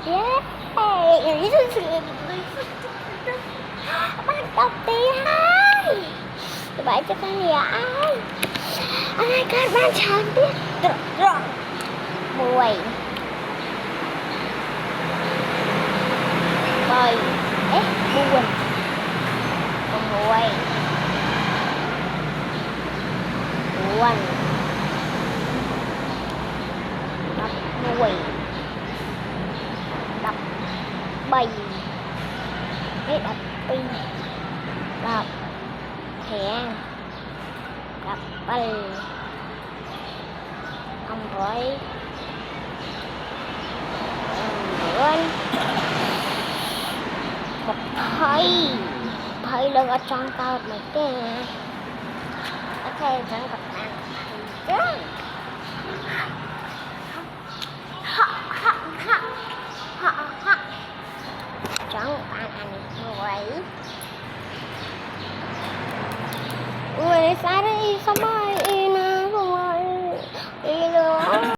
Yeah. Bắt đầu tiên hai. Vậy cho cái gì ai? Ai các bạn chẳng biết rồi. Mùi. Bơi. Buồn. Mùi. Buồn. Đập mùi. Đập bầy. Đập pi. Đập hẹn. Đập bầy. Ông với bướn. Một thấy lưng ở trong tao mấy cái ok chẳng gặp nàng chẳng ăn rồi ui sao đây sao mai